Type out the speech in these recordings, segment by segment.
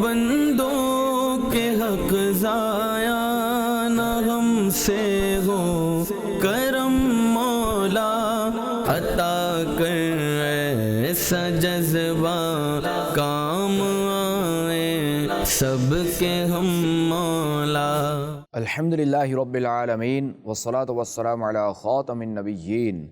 بندوں کے حق ضائع نہ ہم سے ہو کرم مولا، عطا کر ایسا جذبہ کام آئے سب کے ہم مولا۔ الحمدللہ رب العالمین والصلاة والسلام علی خاتم النبیین،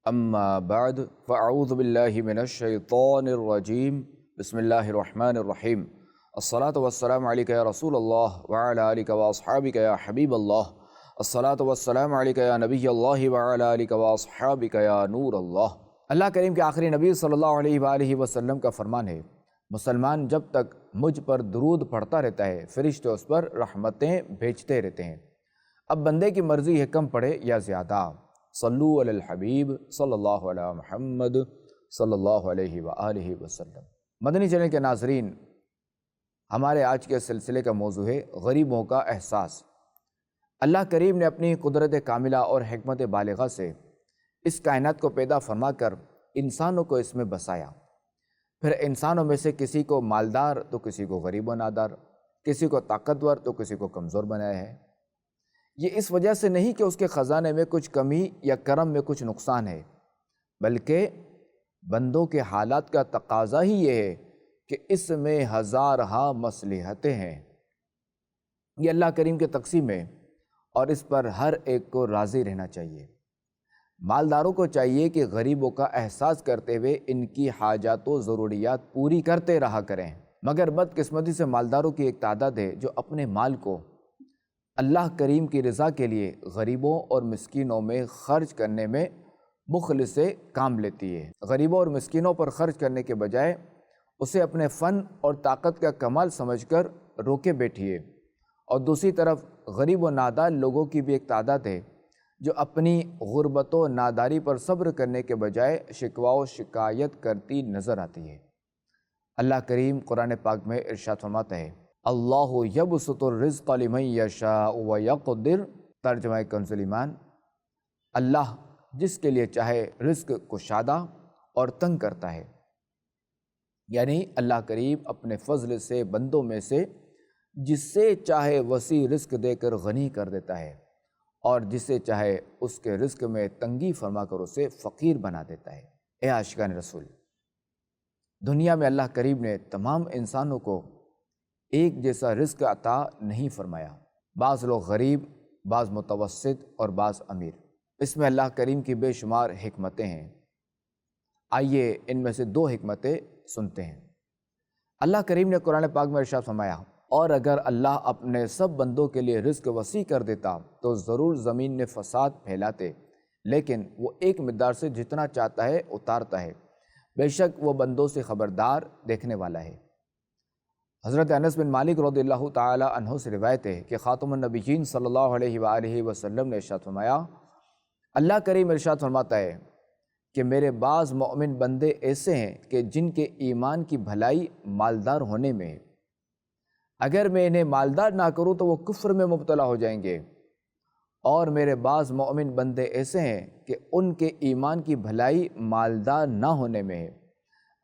اما بعد فاعوذ باللہ من الشیطان الرجیم، بسم اللہ الرحمن الرحیم۔ الصلاة والسلام علیکہ یا رسول اللہ وعلی آلکہ واصحابکہ یا حبیب اللہ، الصلاة والسلام علیکہ یا نبی اللہ وعلی آلکہ واصحابکہ یا نور اللہ۔ اللہ کریم کے آخری نبی صلی اللہ علیہ وآلہ وسلم کا فرمان ہے، مسلمان جب تک مجھ پر درود پڑھتا رہتا ہے فرشتے اس پر رحمتیں بھیجتے رہتے ہیں۔ اب بندے کی مرضی ہے کم پڑھے یا زیادہ۔ صلو علی الحبیب صلی اللہ علی محمد صلی اللہ علیہ وآلہ وسلم۔ مدنی چینل کے ناظرین، ہمارے آج کے سلسلے کا موضوع ہے غریبوں کا احساس۔ اللہ کریم نے اپنی قدرت کاملہ اور حکمت بالغہ سے اس کائنات کو پیدا فرما کر انسانوں کو اس میں بسایا، پھر انسانوں میں سے کسی کو مالدار تو کسی کو غریب و نادار، کسی کو طاقتور تو کسی کو کمزور بنایا ہے۔ یہ اس وجہ سے نہیں کہ اس کے خزانے میں کچھ کمی یا کرم میں کچھ نقصان ہے، بلکہ بندوں کے حالات کا تقاضا ہی یہ ہے کہ اس میں ہزارہا مصلحتیں ہیں۔ یہ اللہ کریم کے تقسیم ہے اور اس پر ہر ایک کو راضی رہنا چاہیے۔ مالداروں کو چاہیے کہ غریبوں کا احساس کرتے ہوئے ان کی حاجات و ضروریات پوری کرتے رہا کریں، مگر بدقسمتی سے مالداروں کی ایک تعداد ہے جو اپنے مال کو اللہ کریم کی رضا کے لیے غریبوں اور مسکینوں میں خرچ کرنے میں بخل سے کام لیتی ہے۔ غریبوں اور مسکینوں پر خرچ کرنے کے بجائے اسے اپنے فن اور طاقت کا کمال سمجھ کر روکے بیٹھیے، اور دوسری طرف غریب و نادار لوگوں کی بھی ایک تعداد ہے جو اپنی غربت و ناداری پر صبر کرنے کے بجائے شکوہ و شکایت کرتی نظر آتی ہے۔ اللہ کریم قرآن پاک میں ارشاد فرماتا ہے، اللہ یبسط الرزق لمن یشاء ویقدر، ترجمہ کنز ایمان، اللہ جس کے لیے چاہے رزق کشادہ اور تنگ کرتا ہے، یعنی اللہ کریم اپنے فضل سے بندوں میں سے جس سے چاہے وسیع رزق دے کر غنی کر دیتا ہے، اور جسے چاہے اس کے رزق میں تنگی فرما کر اسے فقیر بنا دیتا ہے۔ اے عاشقان رسول، دنیا میں اللہ کریم نے تمام انسانوں کو ایک جیسا رزق عطا نہیں فرمایا، بعض لوگ غریب، بعض متوسط اور بعض امیر۔ اس میں اللہ کریم کی بے شمار حکمتیں ہیں۔ آئیے ان میں سے دو حکمتیں سنتے ہیں۔ اللہ کریم نے قرآن پاک میں ارشاد فرمایا، اور اگر اللہ اپنے سب بندوں کے لیے رزق وسیع کر دیتا تو ضرور زمین میں فساد پھیلاتے، لیکن وہ ایک مقدار سے جتنا چاہتا ہے اتارتا ہے، بے شک وہ بندوں سے خبردار دیکھنے والا ہے۔ حضرت انس بن مالک رضی اللہ تعالی عنہ سے روایت ہے کہ خاتم النبیین صلی اللہ علیہ وآلہ وسلم نے ارشاد فرمایا، اللہ کریم ارشاد فرماتا ہے کہ میرے بعض مومن بندے ایسے ہیں کہ جن کے ایمان کی بھلائی مالدار ہونے میں ہے، اگر میں انہیں مالدار نہ کروں تو وہ کفر میں مبتلا ہو جائیں گے، اور میرے بعض مومن بندے ایسے ہیں کہ ان کے ایمان کی بھلائی مالدار نہ ہونے میں ہے،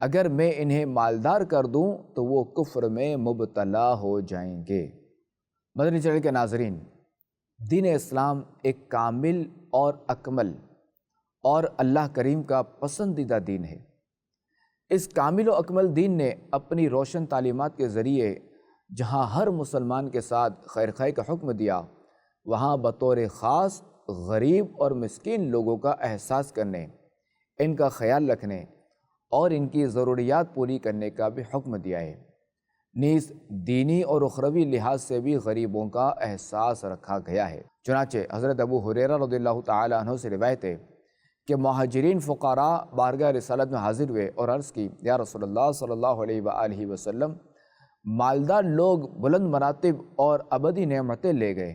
اگر میں انہیں مالدار کر دوں تو وہ کفر میں مبتلا ہو جائیں گے۔ مدنی چینل کے ناظرین، دین اسلام ایک کامل اور اکمل اور اللہ کریم کا پسندیدہ دین ہے۔ اس کامل و اکمل دین نے اپنی روشن تعلیمات کے ذریعے جہاں ہر مسلمان کے ساتھ خیر خواہی کا حکم دیا، وہاں بطور خاص غریب اور مسکین لوگوں کا احساس کرنے، ان کا خیال رکھنے اور ان کی ضروریات پوری کرنے کا بھی حکم دیا ہے۔ نیز دینی اور اخروی لحاظ سے بھی غریبوں کا احساس رکھا گیا ہے۔ چنانچہ حضرت ابو ہریرہ رضی اللہ تعالی عنہ سے روایت ہے کہ مہاجرین فقراء بارگاہ رسالت میں حاضر ہوئے اور عرض کی، یا رسول اللہ صلی اللہ علیہ وآلہ وسلم، مالدار لوگ بلند مراتب اور ابدی نعمتیں لے گئے۔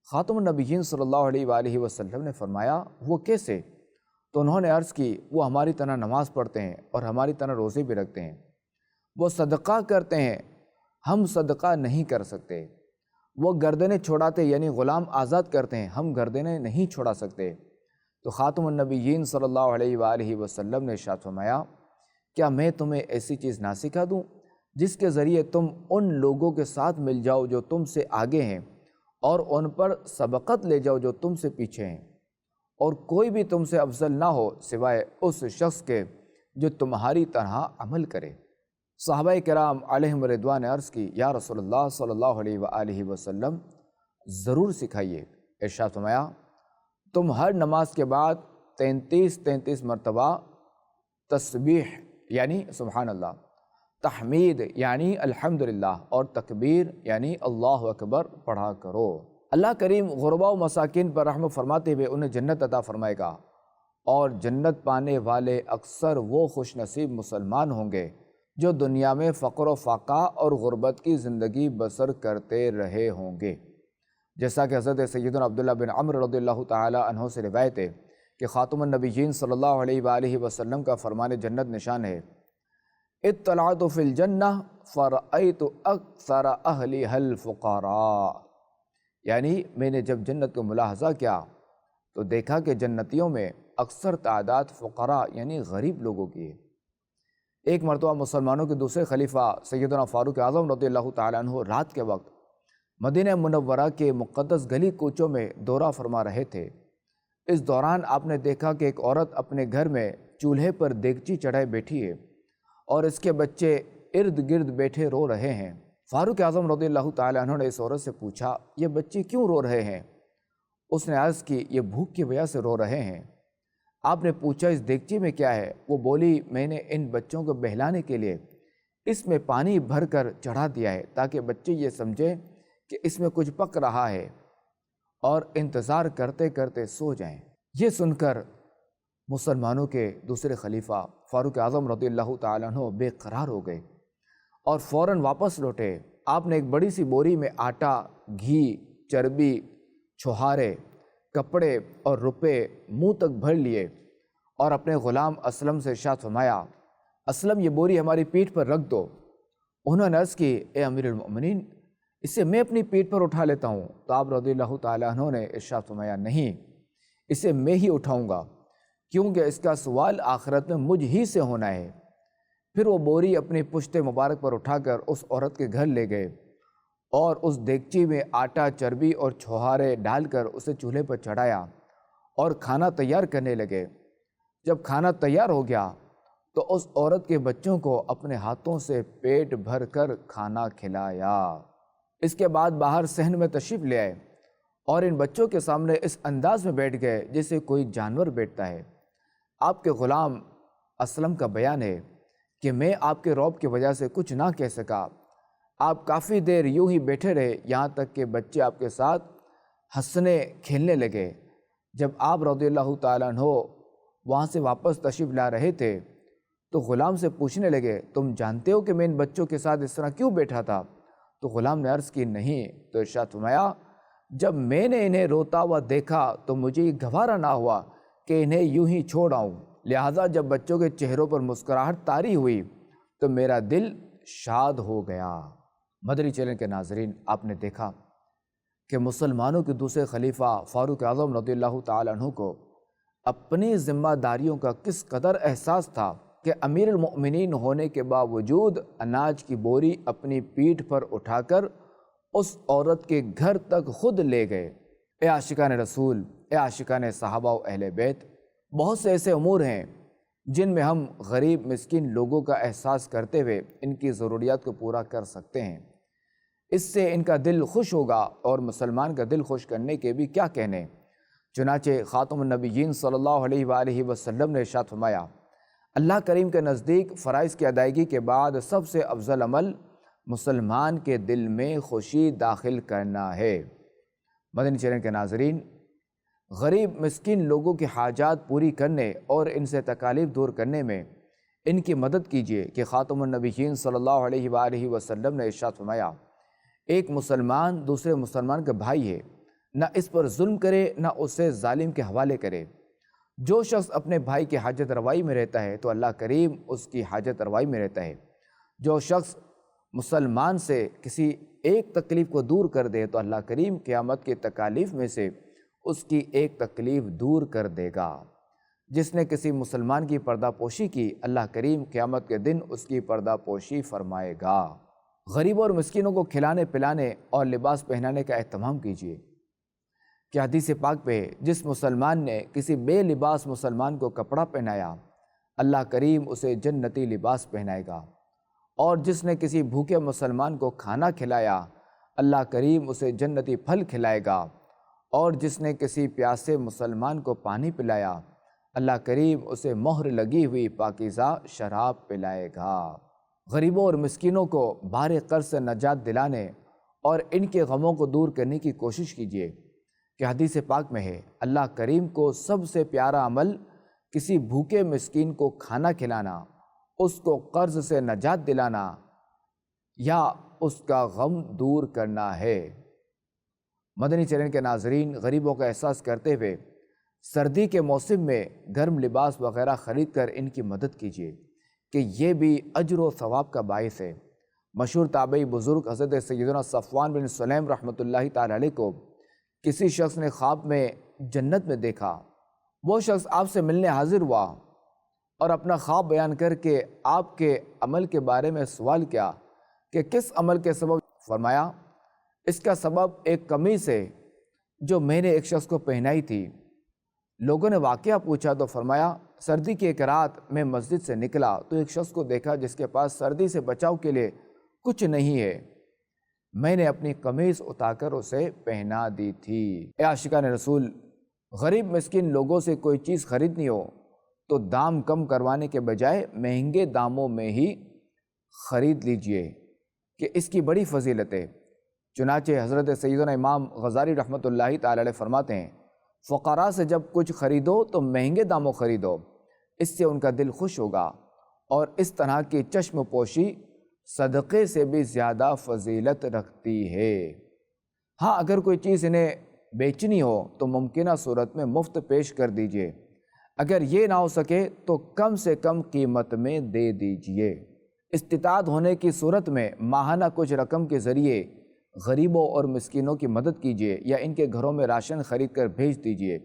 خاتم النبیین صلی اللہ علیہ وآلہ وسلم نے فرمایا، وہ کیسے؟ تو انہوں نے عرض کی، وہ ہماری طرح نماز پڑھتے ہیں اور ہماری طرح روزے بھی رکھتے ہیں، وہ صدقہ کرتے ہیں، ہم صدقہ نہیں کر سکتے، وہ گردنیں چھوڑاتے یعنی غلام آزاد کرتے ہیں، ہم گردنیں نہیں چھوڑا سکتے۔ تو خاتم النبیین صلی اللہ علیہ وآلہ وسلم نے ارشاد فرمایا، کیا میں تمہیں ایسی چیز نہ سکھا دوں جس کے ذریعے تم ان لوگوں کے ساتھ مل جاؤ جو تم سے آگے ہیں، اور ان پر سبقت لے جاؤ جو تم سے پیچھے ہیں، اور کوئی بھی تم سے افضل نہ ہو سوائے اس شخص کے جو تمہاری طرح عمل کرے۔ صحابہ کرام علیہم رضوان نے عرض کی، یا رسول اللہ صلی اللہ علیہ وآلہ وسلم ضرور سکھائیے۔ ارشاد فرمایا، تم ہر نماز کے بعد 33 مرتبہ تسبیح یعنی سبحان اللہ، تحمید یعنی الحمدللہ، اور تکبیر یعنی اللہ اکبر پڑھا کرو۔ اللہ کریم غرباء و مساکین پر رحم فرماتے ہوئے انہیں جنت عطا فرمائے گا، اور جنت پانے والے اکثر وہ خوش نصیب مسلمان ہوں گے جو دنیا میں فقر و فاقہ اور غربت کی زندگی بسر کرتے رہے ہوں گے۔ جیسا کہ حضرت سیدنا عبداللہ بن عمرو رضی اللہ تعالی عنہ سے روایت ہے کہ خاتم النبیین صلی اللہ علیہ وآلہ وسلم کا فرمان جنت نشان ہے، اطلعت فی الجنہ فرأیت اکثر اہلها الفقراء، یعنی میں نے جب جنت کو ملاحظہ کیا تو دیکھا کہ جنتیوں میں اکثر تعداد فقراء یعنی غریب لوگوں کی ہے۔ ایک مرتبہ مسلمانوں کے دوسرے خلیفہ سیدنا فاروق اعظم رضی اللہ تعالیٰ عنہ رات کے وقت مدینہ منورہ کے مقدس گلی کوچوں میں دورہ فرما رہے تھے۔ اس دوران آپ نے دیکھا کہ ایک عورت اپنے گھر میں چولہے پر دیگچی چڑھائے بیٹھی ہے اور اس کے بچے ارد گرد بیٹھے رو رہے ہیں۔ فاروق اعظم رضی اللہ تعالیٰ عنہ نے اس عورت سے پوچھا، یہ بچے کیوں رو رہے ہیں؟ اس نے عرض کی، یہ بھوک کی وجہ سے رو رہے ہیں۔ آپ نے پوچھا، اس دیگچی میں کیا ہے؟ وہ بولی، میں نے ان بچوں کو بہلانے کے لیے اس میں پانی بھر کر چڑھا دیا ہے تاکہ بچے یہ سمجھیں کہ اس میں کچھ پک رہا ہے اور انتظار کرتے کرتے سو جائیں۔ یہ سن کر مسلمانوں کے دوسرے خلیفہ فاروق اعظم رضی اللہ تعالیٰ عنہ بے قرار ہو گئے اور فوراً واپس لوٹے۔ آپ نے ایک بڑی سی بوری میں آٹا، گھی، چربی، چھوہارے، کپڑے اور روپے منہ تک بھر لیے اور اپنے غلام اسلم سے ارشاد فرمایا، اسلم یہ بوری ہماری پیٹھ پر رکھ دو۔ انہوں نے عرض کی، اے امیر المؤمنین، اسے میں اپنی پیٹھ پر اٹھا لیتا ہوں۔ تو آپ رضی اللہ تعالیٰ عنہ نے ارشاد فرمایا، نہیں، اسے میں ہی اٹھاؤں گا، کیونکہ اس کا سوال آخرت میں مجھ ہی سے ہونا ہے۔ پھر وہ بوری اپنی پشت مبارک پر اٹھا کر اس عورت کے گھر لے گئے اور اس دیگچی میں آٹا، چربی اور چھوہارے ڈال کر اسے چولہے پر چڑھایا اور کھانا تیار کرنے لگے۔ جب کھانا تیار ہو گیا تو اس عورت کے بچوں کو اپنے ہاتھوں سے پیٹ بھر کر کھانا کھلایا۔ اس کے بعد باہر صحن میں تشریف لے آئے اور ان بچوں کے سامنے اس انداز میں بیٹھ گئے جیسے کوئی جانور بیٹھتا ہے۔ آپ کے غلام اسلم کا بیان ہے کہ میں آپ کے رعب کی وجہ سے کچھ نہ کہہ سکا۔ آپ کافی دیر یوں ہی بیٹھے رہے یہاں تک کہ بچے آپ کے ساتھ ہنسنے کھیلنے لگے۔ جب آپ رضی اللہ تعالیٰ عنہ وہاں سے واپس تشریف لا رہے تھے تو غلام سے پوچھنے لگے، تم جانتے ہو کہ میں ان بچوں کے ساتھ اس طرح کیوں بیٹھا تھا؟ تو غلام نے عرض کی، نہیں۔ تو ارشاد فرمایا، جب میں نے انہیں روتا ہوا دیکھا تو مجھے یہ گوارا نہ ہوا کہ انہیں یوں ہی چھوڑ آؤں، لہٰذا جب بچوں کے چہروں پر مسکراہٹ طاری ہوئی تو میرا دل شاد ہو گیا۔ مدنی چینل کے ناظرین، آپ نے دیکھا کہ مسلمانوں کے دوسرے خلیفہ فاروق اعظم رضی اللہ تعالیٰ عنہ کو اپنی ذمہ داریوں کا کس قدر احساس تھا کہ امیر المؤمنین ہونے کے باوجود اناج کی بوری اپنی پیٹھ پر اٹھا کر اس عورت کے گھر تک خود لے گئے۔ اے عاشقان رسول، اے عاشقان صحابہ و اہل بیت، بہت سے ایسے امور ہیں جن میں ہم غریب مسکین لوگوں کا احساس کرتے ہوئے ان کی ضروریات کو پورا کر سکتے ہیں۔ اس سے ان کا دل خوش ہوگا، اور مسلمان کا دل خوش کرنے کے بھی کیا کہنے۔ چنانچہ خاتم النبیین صلی اللہ علیہ وآلہ وسلم نے ارشاد فرمایا، اللہ کریم کے نزدیک فرائض کی ادائیگی کے بعد سب سے افضل عمل مسلمان کے دل میں خوشی داخل کرنا ہے۔ مدنی چینل کے ناظرین، غریب مسکین لوگوں کی حاجات پوری کرنے اور ان سے تکالیف دور کرنے میں ان کی مدد کیجیے کہ خاتم النبیین صلی اللہ علیہ وآلہ وسلم نے ارشاد فرمایا، ایک مسلمان دوسرے مسلمان کا بھائی ہے، نہ اس پر ظلم کرے نہ اسے ظالم کے حوالے کرے۔ جو شخص اپنے بھائی کی حاجت روائی میں رہتا ہے تو اللہ کریم اس کی حاجت روائی میں رہتا ہے۔ جو شخص مسلمان سے کسی ایک تکلیف کو دور کر دے تو اللہ کریم قیامت کی تکالیف میں سے اس کی ایک تکلیف دور کر دے گا۔ جس نے کسی مسلمان کی پردہ پوشی کی اللہ کریم قیامت کے دن اس کی پردہ پوشی فرمائے گا۔ غریبوں اور مسکینوں کو کھلانے پلانے اور لباس پہنانے کا اہتمام کیجیے کہ حدیث پاک پہ جس مسلمان نے کسی بے لباس مسلمان کو کپڑا پہنایا اللہ کریم اسے جنتی لباس پہنائے گا، اور جس نے کسی بھوکے مسلمان کو کھانا کھلایا اللہ کریم اسے جنتی پھل کھلائے گا، اور جس نے کسی پیاسے مسلمان کو پانی پلایا اللہ کریم اسے مہر لگی ہوئی پاکیزہ شراب پلائے گا۔ غریبوں اور مسکینوں کو بار قرض سے نجات دلانے اور ان کے غموں کو دور کرنے کی کوشش کیجیے کہ حدیث پاک میں ہے اللہ کریم کو سب سے پیارا عمل کسی بھوکے مسکین کو کھانا کھلانا، اس کو قرض سے نجات دلانا یا اس کا غم دور کرنا ہے۔ مدنی چینل کے ناظرین، غریبوں کا احساس کرتے ہوئے سردی کے موسم میں گرم لباس وغیرہ خرید کر ان کی مدد کیجیے کہ یہ بھی اجر و ثواب کا باعث ہے۔ مشہور تابعی بزرگ حضرت سیدنا صفوان بن سلیم رحمۃ اللہ تعالی علیہ کو کسی شخص نے خواب میں جنت میں دیکھا۔ وہ شخص آپ سے ملنے حاضر ہوا اور اپنا خواب بیان کر کے آپ کے عمل کے بارے میں سوال کیا کہ کس عمل کے سبب؟ فرمایا اس کا سبب ایک قمیص ہے جو میں نے ایک شخص کو پہنائی تھی۔ لوگوں نے واقعہ پوچھا تو فرمایا سردی کی ایک رات میں مسجد سے نکلا تو ایک شخص کو دیکھا جس کے پاس سردی سے بچاؤ کے لیے کچھ نہیں ہے، میں نے اپنی قمیص اتار کر اسے پہنا دی تھی۔ اے عاشقان رسول، غریب مسکین لوگوں سے کوئی چیز خریدنی ہو تو دام کم کروانے کے بجائے مہنگے داموں میں ہی خرید لیجئے کہ اس کی بڑی فضیلت ہے۔ چنانچہ حضرت سیدنا امام غزالی رحمۃ اللہ تعالی علیہ فرماتے ہیں فقراء سے جب کچھ خریدو تو مہنگے داموں خریدو، اس سے ان کا دل خوش ہوگا، اور اس طرح کی چشم پوشی صدقے سے بھی زیادہ فضیلت رکھتی ہے۔ ہاں، اگر کوئی چیز انہیں بیچنی ہو تو ممکنہ صورت میں مفت پیش کر دیجئے، اگر یہ نہ ہو سکے تو کم سے کم قیمت میں دے دیجئے۔ استطاعت ہونے کی صورت میں ماہانہ کچھ رقم کے ذریعے غریبوں اور مسکینوں کی مدد کیجیے یا ان کے گھروں میں راشن خرید کر بھیج دیجیے۔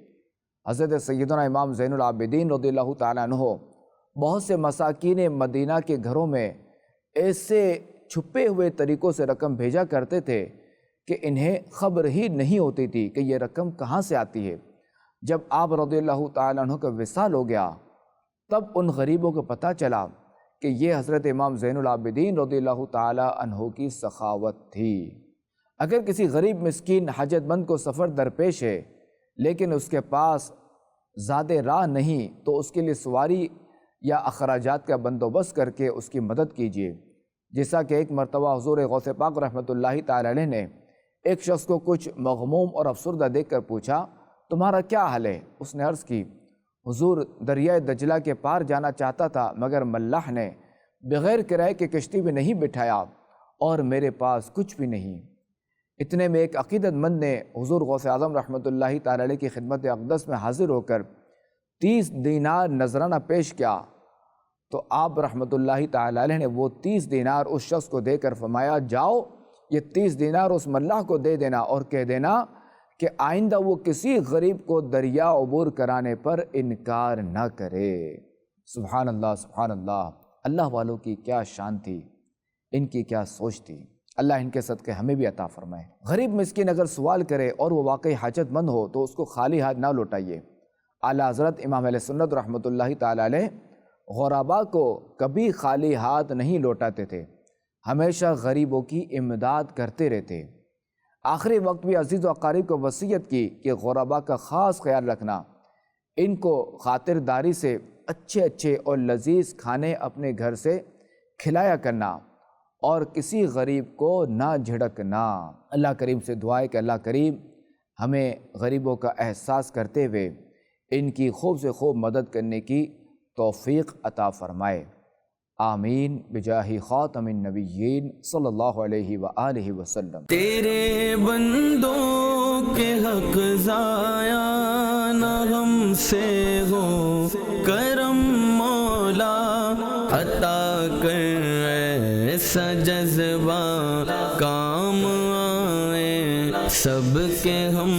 حضرت سیدنا امام زین العابدین رضی اللہ تعالیٰ عنہ بہت سے مساکین مدینہ کے گھروں میں ایسے چھپے ہوئے طریقوں سے رقم بھیجا کرتے تھے کہ انہیں خبر ہی نہیں ہوتی تھی کہ یہ رقم کہاں سے آتی ہے۔ جب آپ رضی اللہ تعالیٰ عنہ کا وصال ہو گیا تب ان غریبوں کو پتہ چلا کہ یہ حضرت امام زین العابدین رضی اللہ تعالیٰ عنہ کی سخاوت تھی۔ اگر کسی غریب مسکین حاجت مند کو سفر درپیش ہے لیکن اس کے پاس زیادہ راہ نہیں تو اس کے لیے سواری یا اخراجات کا بندوبست کر کے اس کی مدد کیجیے۔ جیسا کہ ایک مرتبہ حضور غوث پاک رحمۃ اللہ تعالی علیہ نے ایک شخص کو کچھ مغموم اور افسردہ دیکھ کر پوچھا تمہارا کیا حال ہے؟ اس نے عرض کی حضور دریائے دجلہ کے پار جانا چاہتا تھا مگر ملاح نے بغیر کرائے کی کشتی بھی نہیں بٹھایا اور میرے پاس کچھ بھی نہیں۔ اتنے میں ایک عقیدت مند نے حضور غوث اعظم رحمۃ اللہ تعالی علیہ کی خدمت اقدس میں حاضر ہو کر 30 دینار نذرانہ پیش کیا تو آپ رحمۃ اللہ تعالی علیہ نے وہ 30 دینار اس شخص کو دے کر فرمایا جاؤ یہ 30 دینار اس ملاح کو دے دینا اور کہہ دینا کہ آئندہ وہ کسی غریب کو دریا عبور کرانے پر انکار نہ کرے۔ سبحان اللہ، سبحان اللہ، اللہ والوں کی کیا شان تھی، ان کی کیا سوچ تھی۔ اللہ ان کے صدقے ہمیں بھی عطا فرمائے۔ غریب مسکین اگر سوال کرے اور وہ واقعی حاجت مند ہو تو اس کو خالی ہاتھ نہ لوٹائیے۔ اعلیٰ حضرت امام اہل سنت رحمۃ اللہ تعالی علیہ غرباء کو کبھی خالی ہاتھ نہیں لوٹاتے تھے، ہمیشہ غریبوں کی امداد کرتے رہتے۔ آخری وقت بھی عزیز و اقارب کو وصیت کی کہ غرباء کا خاص خیال رکھنا، ان کو خاطرداری سے اچھے اچھے اور لذیذ کھانے اپنے گھر سے کھلایا کرنا اور کسی غریب کو نہ جھڑکنا۔ اللہ کریم سے دعا ہے کہ اللہ کریم ہمیں غریبوں کا احساس کرتے ہوئے ان کی خوب سے خوب مدد کرنے کی توفیق عطا فرمائے۔ آمین بجاہ خاتم النبیین صلی اللہ علیہ وآلہ وسلم۔ تیرے بندوں کے حق ضائع نہ ہم سے ہو، کرم مولا عطا کر ایسا جذبہ کام آئے سب کے ہم